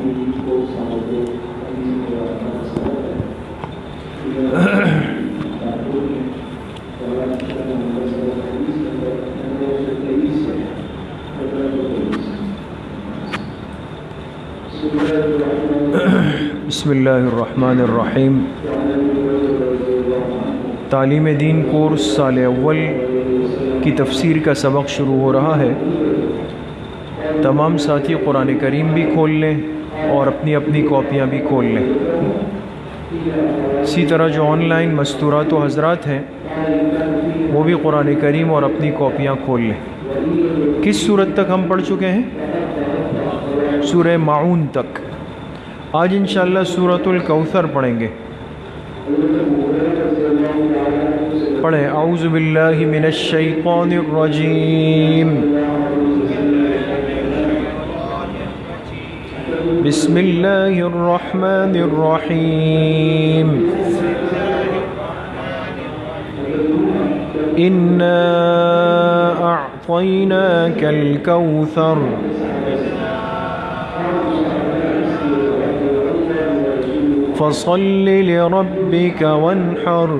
بسم اللہ الرحمن الرحیم۔ تعلیم دین کورس سال اول کی تفسیر کا سبق شروع ہو رہا ہے۔ تمام ساتھی قرآن کریم بھی کھول لیں اور اپنی اپنی کاپیاں بھی کھول لیں۔ اسی طرح جو آن لائن مستورات و حضرات ہیں وہ بھی قرآن کریم اور اپنی کاپیاں کھول لیں۔ کس سورت تک ہم پڑھ چکے ہیں؟ سورہ معون تک۔ آج انشاءاللہ سورۃ الکوثر پڑھیں گے۔ پڑھیں اعوذ باللہ من الشیطان الرجیم، بسم اللہ الرحمن الرحیم، انا اعطیناک الکوثر فصل لربك وانحر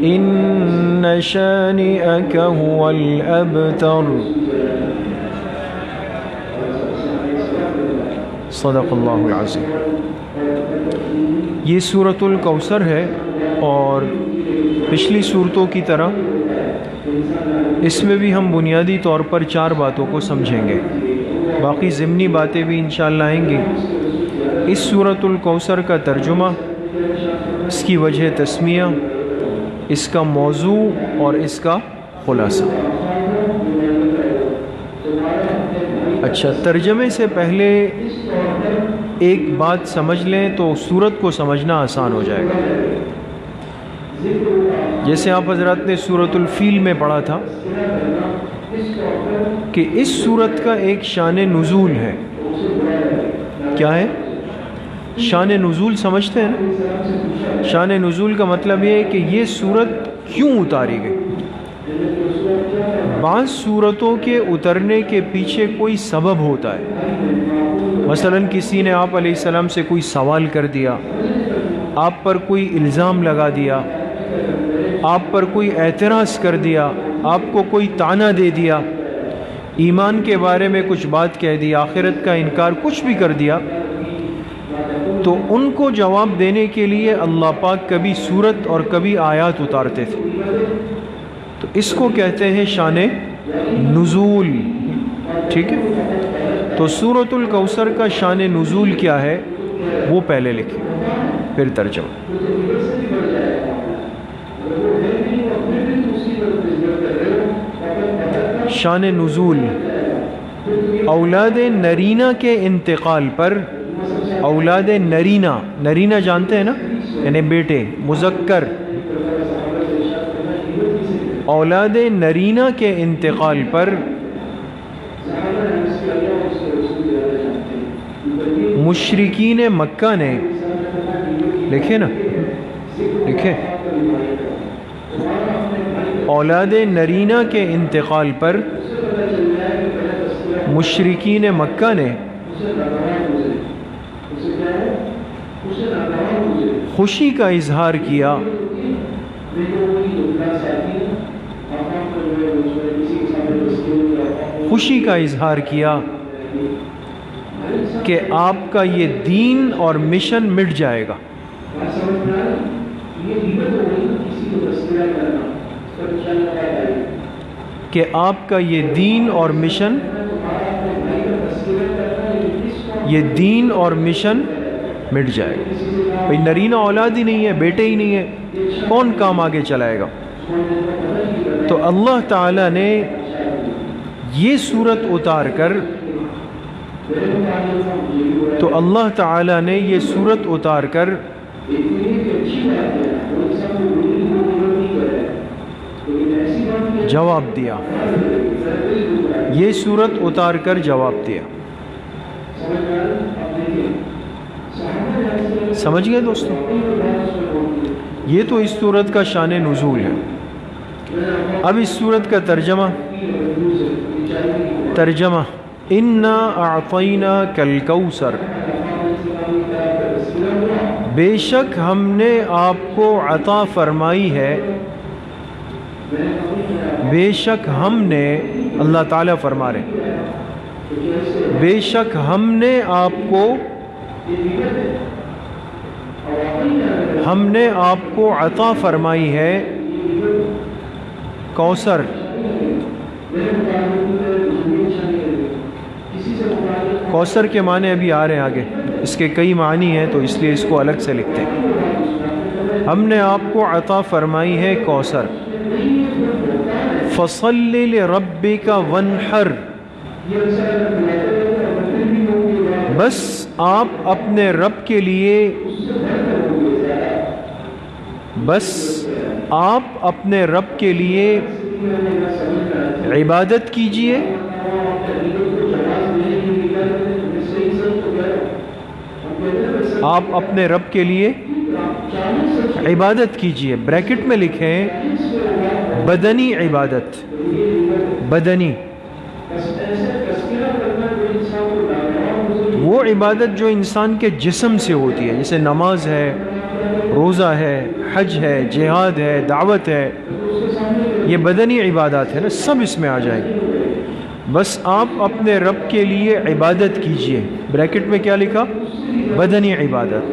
ان شانئك هو الابتر۔ صدق اللہ العظیم۔ یہ سورۃ الکوثر ہے اور پچھلی صورتوں کی طرح اس میں بھی ہم بنیادی طور پر 4 باتوں کو سمجھیں گے، باقی ضمنی باتیں بھی انشاءاللہ آئیں گی۔ اس سورۃ الکوثر کا ترجمہ، اس کی وجہ تسمیہ، اس کا موضوع اور اس کا خلاصہ۔ اچھا، ترجمے سے پہلے ایک بات سمجھ لیں تو سورت کو سمجھنا آسان ہو جائے گا۔ جیسے آپ حضرات نے سورۃ الفیل میں پڑھا تھا کہ اس سورت کا ایک شان نزول ہے۔ کیا ہے؟ شان نزول سمجھتے ہیں نا؟ شان نزول کا مطلب یہ ہے کہ یہ سورت کیوں اتاری گئی۔ بعض سورتوں کے اترنے کے پیچھے کوئی سبب ہوتا ہے۔ مثلا کسی نے آپ علیہ السلام سے کوئی سوال کر دیا، آپ پر کوئی الزام لگا دیا، آپ پر کوئی اعتراض کر دیا، آپ کو کوئی طعنہ دے دیا، ایمان کے بارے میں کچھ بات کہہ دی، آخرت کا انکار، کچھ بھی کر دیا، تو ان کو جواب دینے کے لیے اللہ پاک کبھی سورت اور کبھی آیات اتارتے تھے۔ تو اس کو کہتے ہیں شان نزول۔ ٹھیک ہے، تو سورۃ الکوثر کا شان نزول کیا ہے وہ پہلے لکھیں، پھر ترجمہ۔ شان نزول، اولاد نرینہ کے انتقال پر، اولاد نرینہ، نرینہ جانتے ہیں نا، یعنی بیٹے، مذکر، اولاد نرینہ کے انتقال پر مشرکین مکہ نے، لکھے نا، لکھے، اولاد نرینہ کے انتقال پر مشرکین مکہ نے خوشی کا اظہار کیا کہ آپ کا یہ دین اور مشن مٹ جائے گا۔ کہ آپ کا یہ دین اور مشن، یہ دین اور مشن مٹ جائے گا۔ بھئی نرینہ اولاد ہی نہیں ہے، بیٹے ہی نہیں ہے، کون کام آگے چلائے گا؟ تو اللہ تعالیٰ نے یہ صورت اتار کر، تو اللہ تعالیٰ نے یہ صورت اتار کر جواب دیا، یہ صورت اتار کر جواب دیا۔ سمجھ گئے دوستو؟ یہ تو اس صورت کا شان نزول ہے۔ اب اس صورت کا ترجمہ انا اعطیناک الکوثر، بے شک ہم نے آپ کو عطا فرمائی ہے، بے شک ہم نے، اللہ تعالیٰ فرما رہے بے شک ہم نے آپ کو عطا فرمائی ہے کوثر۔ کوثر کے معنی ابھی آ رہے ہیں آگے، اس کے کئی معنی ہیں تو اس لیے اس کو الگ سے لکھتے ہیں۔ ہم نے آپ کو عطا فرمائی ہے کوثر۔ فصل لربک وانحر، بس آپ اپنے رب کے لیے عبادت کیجئے، آپ اپنے رب کے لیے عبادت کیجئے۔ بریکٹ میں لکھیں بدنی عبادت، بدنی وہ عبادت جو انسان کے جسم سے ہوتی ہے، جیسے نماز ہے، روزہ ہے، حج ہے، جہاد ہے، دعوت ہے، یہ بدنی عبادات ہے نا، سب اس میں آ جائے گی۔ بس آپ اپنے رب کے لیے عبادت کیجئے، بریکٹ میں کیا لکھا؟ بدنی عبادت۔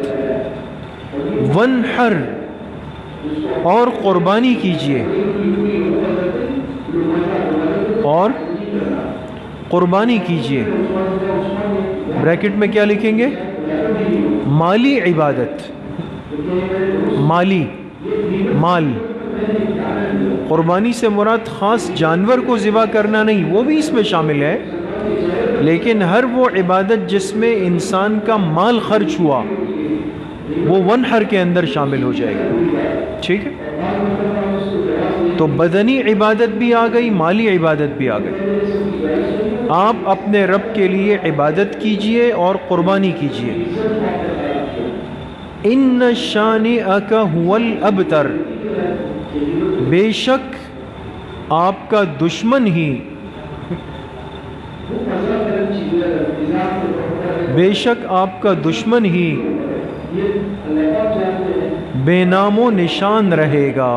وانحر، اور قربانی کیجئے، اور قربانی کیجئے، بریکٹ میں کیا لکھیں گے؟ مالی عبادت، مالی، مال۔ قربانی سے مراد خاص جانور کو ذبح کرنا نہیں، وہ بھی اس میں شامل ہے، لیکن ہر وہ عبادت جس میں انسان کا مال خرچ ہوا وہ وانحر کے اندر شامل ہو جائے گی، ٹھیک ہے؟ تو بدنی عبادت بھی آ گئی، مالی عبادت بھی آ گئی۔ آپ اپنے رب کے لیے عبادت کیجئے اور قربانی کیجئے۔ ان شانئک ھو الابتر، بے شک آپ کا دشمن ہی، بے شک آپ کا دشمن ہی بے نام و نشان رہے گا،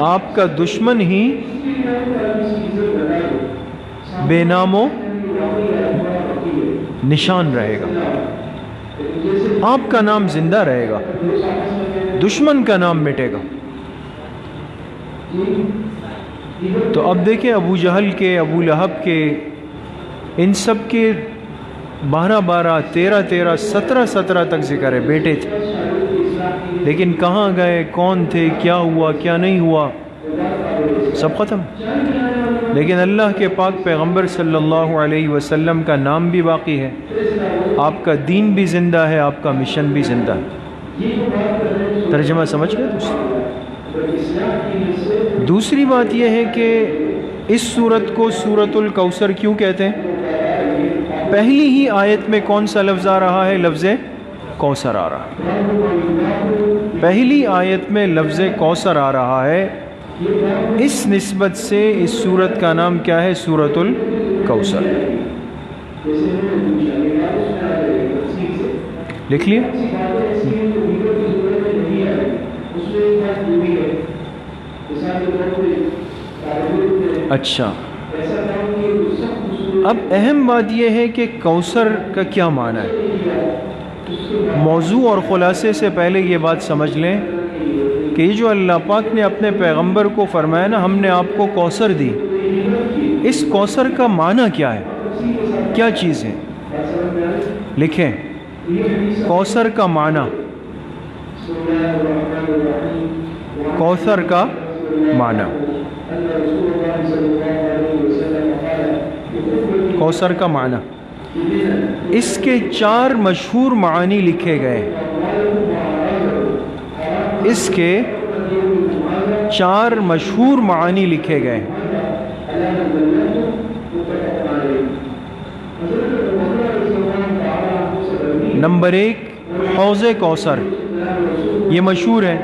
آپ کا دشمن ہی بے نام و نشان رہے گا، آپ کا نام زندہ رہے گا، دشمن کا نام مٹے گا۔ تو اب دیکھیں ابو جہل کے، ابو لہب کے، ان سب کے 12 13 17 تک ذکر ہے، بیٹے تھے، لیکن کہاں گئے، کون تھے، کیا ہوا، کیا نہیں ہوا، سب ختم۔ لیکن اللہ کے پاک پیغمبر صلی اللہ علیہ وسلم کا نام بھی باقی ہے، آپ کا دین بھی زندہ ہے، آپ کا مشن بھی زندہ ہے۔ ترجمہ سمجھ گئے دوسری بات یہ ہے کہ اس سورت کو سورۃ الکوثر کیوں کہتے ہیں؟ پہلی ہی آیت میں کون سا لفظ آ رہا ہے؟ لفظ کوثر آ رہا ہے، پہلی آیت میں لفظ کوثر آ رہا ہے، اس نسبت سے اس سورت کا نام کیا ہے؟ سورۃ الکوثر۔ لکھ لیا؟ اچھا، اب اہم بات یہ ہے کہ کوثر کا کیا معنی ہے۔ موضوع اور خلاصے سے پہلے یہ بات سمجھ لیں کہ یہ جو اللہ پاک نے اپنے پیغمبر کو فرمایا نا، ہم نے آپ کو کوثر دی، اس کوثر کا معنی کیا ہے، کیا چیز ہے؟ لکھیں کوثر کا معنی، کوثر کا معنی، کوثر کا معنی، اس کے 4 مشہور معانی لکھے گئے، اس کے 4 مشہور معانی لکھے گئے۔ نمبر 1 حوض کوثر، یہ مشہور ہے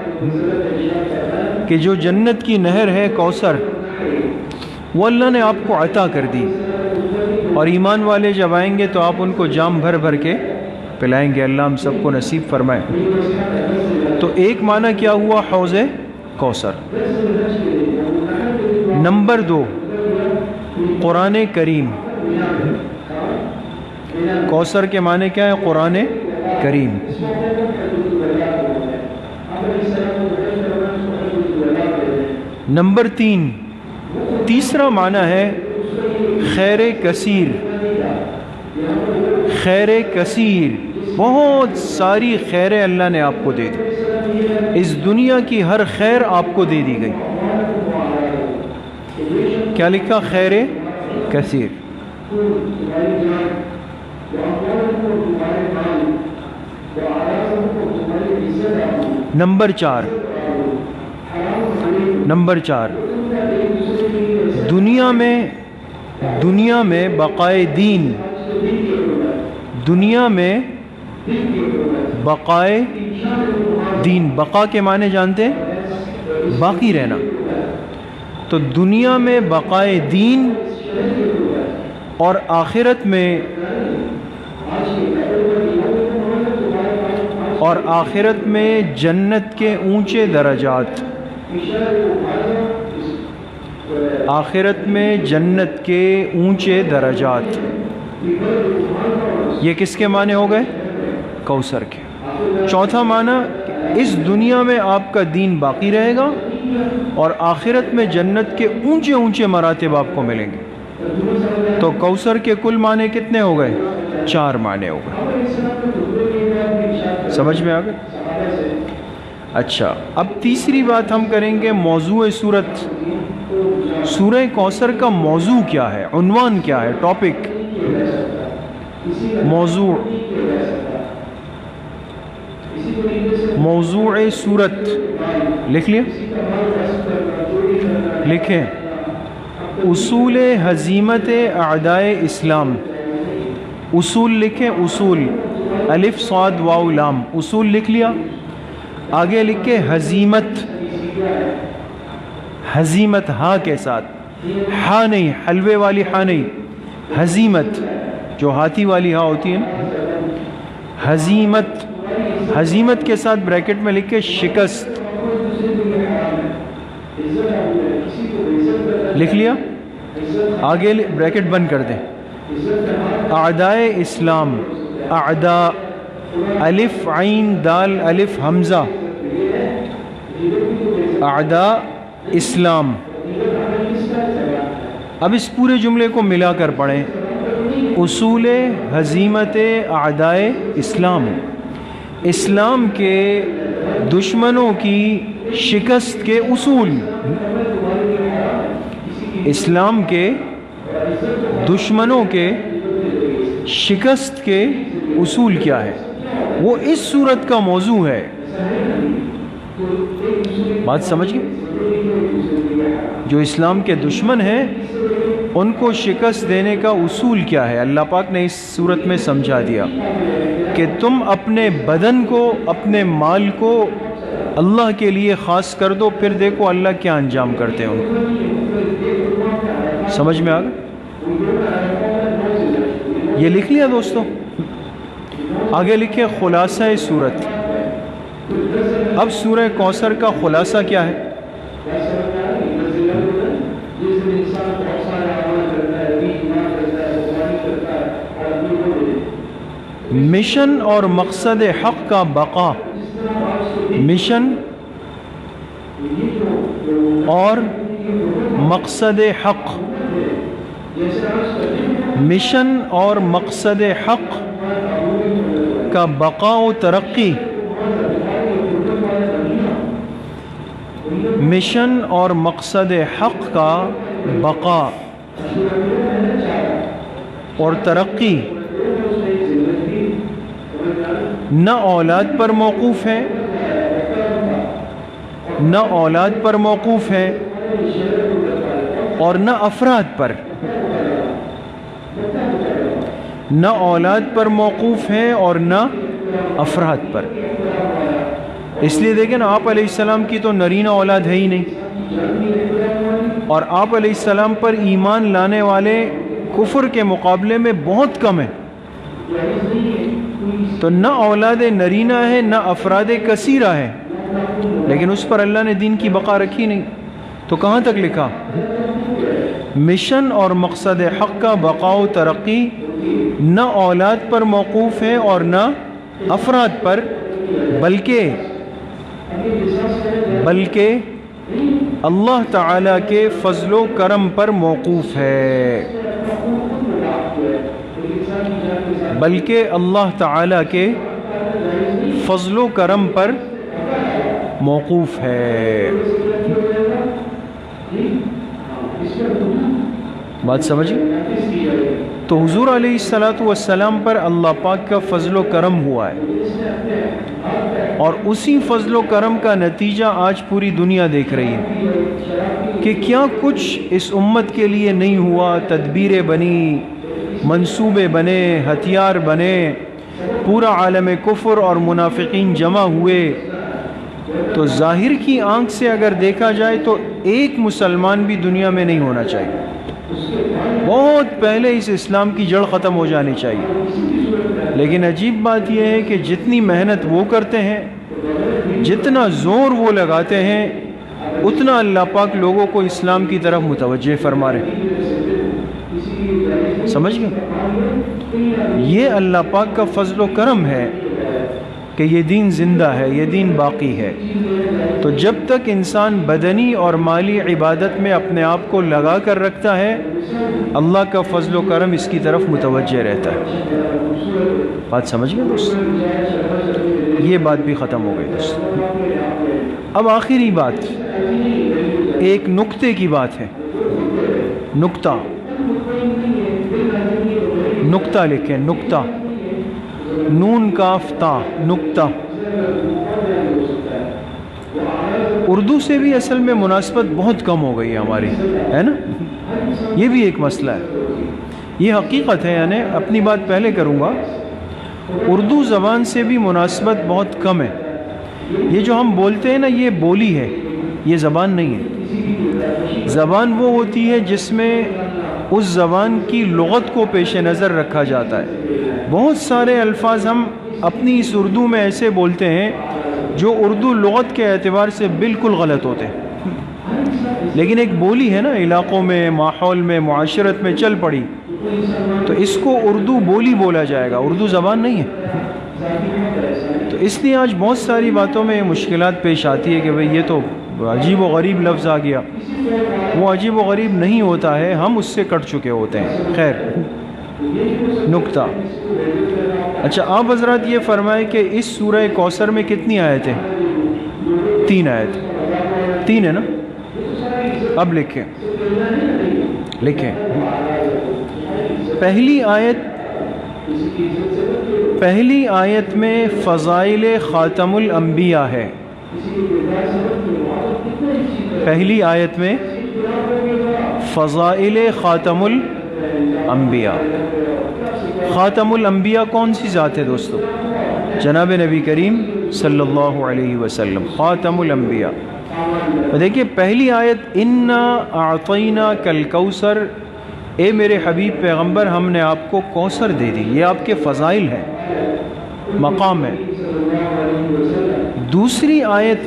کہ جو جنت کی نہر ہے کوثر، وہ اللہ نے آپ کو عطا کر دی، اور ایمان والے جب آئیں گے تو آپ ان کو جام بھر بھر کے پلائیں گے۔ اللہ ہم سب کو نصیب فرمائے۔ تو ایک معنی کیا ہوا حوض کوثر۔ نمبر 2، قرآن کریم۔ کوثر کے معنی کیا ہے؟ قرآن کریم۔ نمبر 3، تیسرا معنی ہے خیر کثیر۔ خیر کثیر، بہت ساری خیریں اللہ نے آپ کو دے دی، اس دنیا کی ہر خیر آپ کو دے دی گئی۔ کیا لکھا؟ خیر کثیر۔ نمبر 4، دنیا میں بقائے دین، دنیا میں بقائے دین، بقا کے معنی جانتے ہیں؟ باقی رہنا۔ تو دنیا میں بقائے دین اور آخرت میں جنت کے اونچے درجات، آخرت میں جنت کے اونچے درجات، یہ کس کے معنی ہو گئے؟ کوثر کے۔ چوتھا معنی، اس دنیا میں آپ کا دین باقی رہے گا اور آخرت میں جنت کے اونچے اونچے مراتب آپ کو ملیں گے۔ تو کوثر کے کل معنی کتنے ہو گئے؟ 4 معنی ہو گئے۔ سمجھ میں آ گئے؟ اچھا، اب تیسری بات ہم کریں گے موضوع سورت۔ سورہ کوثر کا موضوع کیا ہے؟ عنوان کیا ہے؟ ٹاپک، موضوع سورت لکھ لیا؟ لکھیں، اصول ہزیمت اعدائے اسلام۔ اصول لکھیں، اصول، الف صاد واو لام، اصول لکھ لیا۔ آگے لکھے ہزیمت، ہزیمت ہا کے ساتھ، ہا نہیں، حلوے والی ہا نہیں، ہزیمت جو ہاتھی والی ہا ہوتی ہے نا، ہزیمت، ہزیمت کے ساتھ بریکٹ میں لکھے شکست، لکھ لیا؟ آگے بریکٹ بند کر دیں۔ اعدائے اسلام، اعداء، الف عین دال الف حمزہ، اعداء اسلام۔ اب اس پورے جملے کو ملا کر پڑھیں، اصول ہزیمت اعدائے اسلام، اسلام کے دشمنوں کی شکست کے اصول۔ اسلام کے دشمنوں کے شکست کے اصول کیا ہے؟ وہ اس صورت کا موضوع ہے۔ بات سمجھ گئے؟ جو اسلام کے دشمن ہیں ان کو شکست دینے کا اصول کیا ہے؟ اللہ پاک نے اس صورت میں سمجھا دیا کہ تم اپنے بدن کو، اپنے مال کو اللہ کے لیے خاص کر دو، پھر دیکھو اللہ کیا انجام کرتے ہیں ان کو۔ سمجھ میں آ گیا؟ یہ لکھ لیا دوستو؟ آگے لکھے خلاصہ صورت۔ اب سورہ کوثر کا خلاصہ کیا ہے؟ مشن اور مقصد حق کا بقا، مشن اور مقصد حق، مشن اور مقصد حق کا بقا و ترقی، مشن اور مقصد حق کا بقا اور ترقی نہ اولاد پر موقوف ہے، نہ اولاد پر موقوف ہے اور نہ افراد پر، نہ اولاد پر موقوف ہے اور نہ افراد پر۔ اس لیے دیکھیں نا، آپ علیہ السلام کی تو نرینہ اولاد ہے ہی نہیں، اور آپ علیہ السلام پر ایمان لانے والے کفر کے مقابلے میں بہت کم ہیں. تو نہ اولاد نرینہ ہے نہ افراد کثیرہ ہے، لیکن اس پر اللہ نے دین کی بقا رکھی نہیں. تو کہاں تک لکھا؟ مشن اور مقصد حق کا بقا و ترقی نہ اولاد پر موقوف ہے اور نہ افراد پر، بلکہ اللہ تعالیٰ کے فضل و کرم پر موقوف ہے، بلکہ اللہ تعالیٰ کے فضل و کرم پر موقوف ہے. بات سمجھی؟ تو حضور علیہ الصلاۃ والسلام پر اللہ پاک کا فضل و کرم ہوا ہے، اور اسی فضل و کرم کا نتیجہ آج پوری دنیا دیکھ رہی ہے کہ کیا کچھ اس امت کے لیے نہیں ہوا. تدبیریں بنی، منصوبے بنے، ہتھیار بنے، پورا عالم کفر اور منافقین جمع ہوئے. تو ظاہر کی آنکھ سے اگر دیکھا جائے تو ایک مسلمان بھی دنیا میں نہیں ہونا چاہیے. بہت پہلے اس اسلام کی جڑ ختم ہو جانی چاہیے. لیکن عجیب بات یہ ہے کہ جتنی محنت وہ کرتے ہیں، جتنا زور وہ لگاتے ہیں، اتنا اللہ پاک لوگوں کو اسلام کی طرف متوجہ فرما رہے ہیں. سمجھ گئے؟ یہ اللہ پاک کا فضل و کرم ہے کہ یہ دین زندہ ہے، یہ دین باقی ہے. تو جب تک انسان بدنی اور مالی عبادت میں اپنے آپ کو لگا کر رکھتا ہے، اللہ کا فضل و کرم اس کی طرف متوجہ رہتا ہے. بات سمجھ گئے دوست؟ یہ بات بھی ختم ہو گئی دوست. اب آخری بات، ایک نکتے کی بات ہے. نکتہ لکھیں، نکتہ، نون کاف تا، نکتہ. اردو سے بھی اصل میں مناسبت بہت کم ہو گئی ہے ہماری، ہے نا؟ یہ بھی ایک مسئلہ ہے، یہ حقیقت ہے. یعنی اپنی بات پہلے کروں گا، اردو زبان سے بھی مناسبت بہت کم ہے. یہ جو ہم بولتے ہیں نا، یہ بولی ہے، یہ زبان نہیں ہے. زبان وہ ہوتی ہے جس میں اس زبان کی لغت کو پیش نظر رکھا جاتا ہے. بہت سارے الفاظ ہم اپنی اس اردو میں ایسے بولتے ہیں جو اردو لغت کے اعتبار سے بالکل غلط ہوتے ہیں، لیکن ایک بولی ہے نا، علاقوں میں، ماحول میں، معاشرت میں چل پڑی، تو اس کو اردو بولی بولا جائے گا، اردو زبان نہیں ہے. تو اس لیے آج بہت ساری باتوں میں مشکلات پیش آتی ہے کہ بھئی یہ تو عجیب و غریب لفظ آ گیا. وہ عجیب و غریب نہیں ہوتا ہے، ہم اس سے کٹ چکے ہوتے ہیں. خیر، نکتہ. اچھا، آپ حضرات یہ فرمائیں کہ اس سورہ کوثر میں کتنی آیتیں؟ 3 آیتیں. 3 ہے نا؟ اب لکھیں. پہلی آیت میں فضائل خاتم الانبیاء ہے. پہلی آیت میں فضائل خاتم الانبیاء. خاتم الانبیاء کون سی ذات ہے دوستو؟ جناب نبی کریم صلی اللہ علیہ وسلم، خاتم الانبیاء. دیکھیے پہلی آیت، انا اعطیناک الکوثر، اے میرے حبیب پیغمبر ہم نے آپ کو کوثر دے دی. یہ آپ کے فضائل ہیں، مقام ہے. دوسری آیت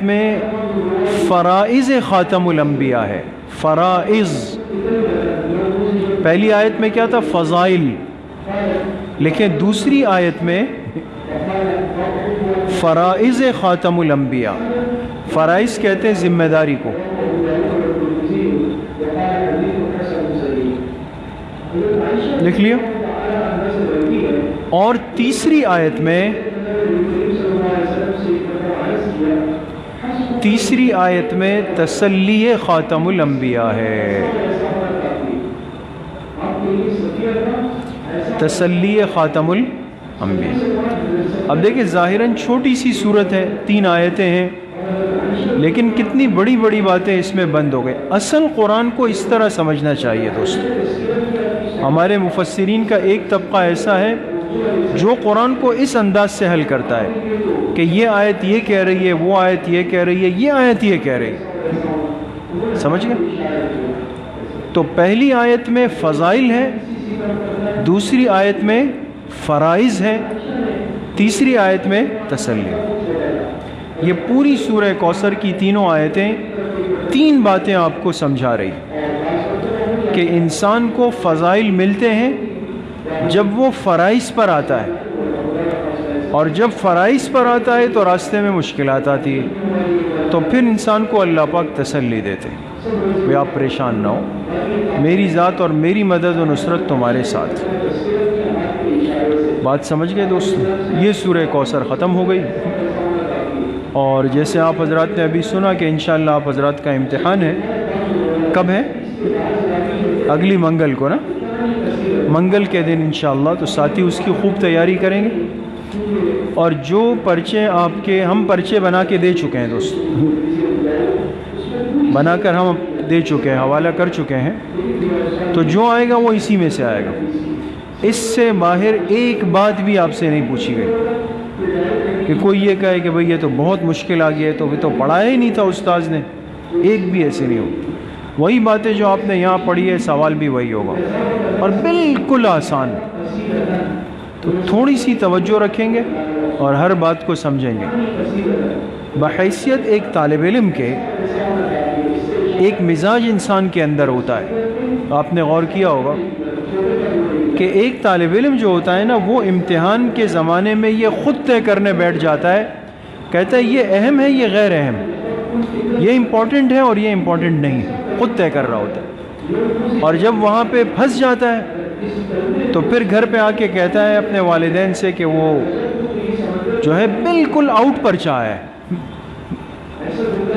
میں فرائض خاتم الانبیاء ہے. فرائض. پہلی آیت میں کیا تھا؟ فضائل. لیکن دوسری آیت میں فرائض خاتم الانبیاء. فرائض کہتے ہیں ذمہ داری کو. لکھ لیا. اور تیسری آیت میں تسلی خاتم الانبیاء ہے. تسلی خاتم الانبیاء. اب دیکھیں ظاہراً چھوٹی سی صورت ہے، 3 آیتیں ہیں، لیکن کتنی بڑی بڑی باتیں اس میں بند ہو گئے. اصل قرآن کو اس طرح سمجھنا چاہیے دوستو. ہمارے مفسرین کا ایک طبقہ ایسا ہے جو قرآن کو اس انداز سے حل کرتا ہے کہ یہ آیت یہ کہہ رہی ہے، وہ آیت یہ کہہ رہی ہے، یہ آیت یہ کہہ رہی ہے، سمجھ گئے؟ تو پہلی آیت میں فضائل ہے، دوسری آیت میں فرائض ہے، تیسری آیت میں تسلی۔ یہ پوری سورہ کوثر کی تینوں آیتیں تین باتیں آپ کو سمجھا رہی کہ انسان کو فضائل ملتے ہیں جب وہ فرائض پر آتا ہے، اور جب فرائض پر آتا ہے تو راستے میں مشکلات آتی ہے، تو پھر انسان کو اللہ پاک تسلی دیتے ہیں کہ آپ پریشان نہ ہو، میری ذات اور میری مدد و نصرت تمہارے ساتھ۔ بات سمجھ گئے دوستو؟ یہ سورہ کوثر ختم ہو گئی، اور جیسے آپ حضرات نے ابھی سنا کہ انشاءاللہ آپ حضرات کا امتحان ہے، کب ہے؟ اگلی منگل کو نا، منگل کے دن انشاءاللہ، تو ساتھی اس کی خوب تیاری کریں گے۔ اور جو پرچے آپ کے، ہم پرچے بنا کے دے چکے ہیں دوست، بنا کر ہم دے چکے ہیں، حوالہ کر چکے ہیں، تو جو آئے گا وہ اسی میں سے آئے گا، اس سے باہر ایک بات بھی آپ سے نہیں پوچھی گئی کہ کوئی یہ کہے کہ بھئی یہ تو بہت مشکل آ گیا ہے، تو وہ تو پڑھایا ہی نہیں تھا استاذ نے، ایک بھی ایسے نہیں ہو۔ وہی باتیں جو آپ نے یہاں پڑھی ہے، سوال بھی وہی ہوگا، اور بالکل آسان۔ تو تھوڑی سی توجہ رکھیں گے اور ہر بات کو سمجھیں گے۔ بحیثیت ایک طالب علم کے، ایک مزاج انسان کے اندر ہوتا ہے، آپ نے غور کیا ہوگا کہ ایک طالب علم جو ہوتا ہے نا، وہ امتحان کے زمانے میں یہ خود طے کرنے بیٹھ جاتا ہے، کہتا ہے یہ اہم ہے، یہ غیر اہم، یہ امپورٹنٹ ہے اور یہ امپورٹنٹ نہیں ہے، خود طے کر رہا ہوتا ہے۔ اور جب وہاں پہ پھنس جاتا ہے تو پھر گھر پہ آ کے کہتا ہے اپنے والدین سے کہ وہ جو ہے بالکل آؤٹ پر چاہا ہے،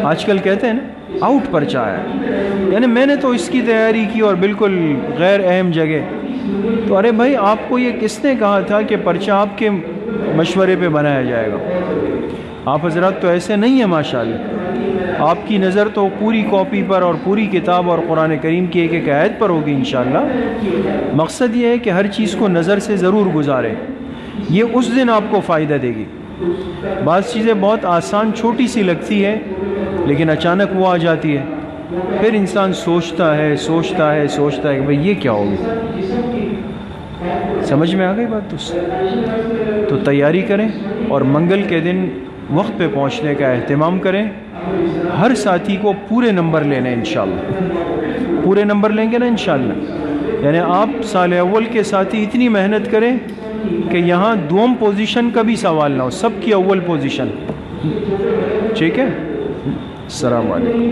آج کل کہتے ہیں نا آؤٹ پر چاہا ہے، یعنی میں نے تو اس کی تیاری کی اور بالکل غیر اہم جگہ۔ تو ارے بھائی، آپ کو یہ کس نے کہا تھا کہ پرچہ آپ کے مشورے پہ بنایا جائے گا؟ آپ حضرات تو ایسے نہیں ہیں ماشاءاللہ، آپ کی نظر تو پوری کاپی پر اور پوری کتاب اور قرآن کریم کی ایک ایک آیت پر ہوگی انشاءاللہ۔ مقصد یہ ہے کہ ہر چیز کو نظر سے ضرور گزاریں، یہ اس دن آپ کو فائدہ دے گی۔ بعض چیزیں بہت آسان چھوٹی سی لگتی ہے، لیکن اچانک وہ آ جاتی ہے، پھر انسان سوچتا ہے کہ بھئی یہ کیا ہوگی۔ سمجھ میں آ گئی بات دوست؟ تو تیاری کریں اور منگل کے دن وقت پہ پہنچنے کا اہتمام کریں۔ ہر ساتھی کو پورے نمبر لینے انشاءاللہ، پورے نمبر لیں گے نا انشاءاللہ، یعنی آپ سال اول کے ساتھی اتنی محنت کریں کہ یہاں دوم پوزیشن کا بھی سوال نہ ہو، سب کی اول پوزیشن، ٹھیک ہے؟ السلام علیکم۔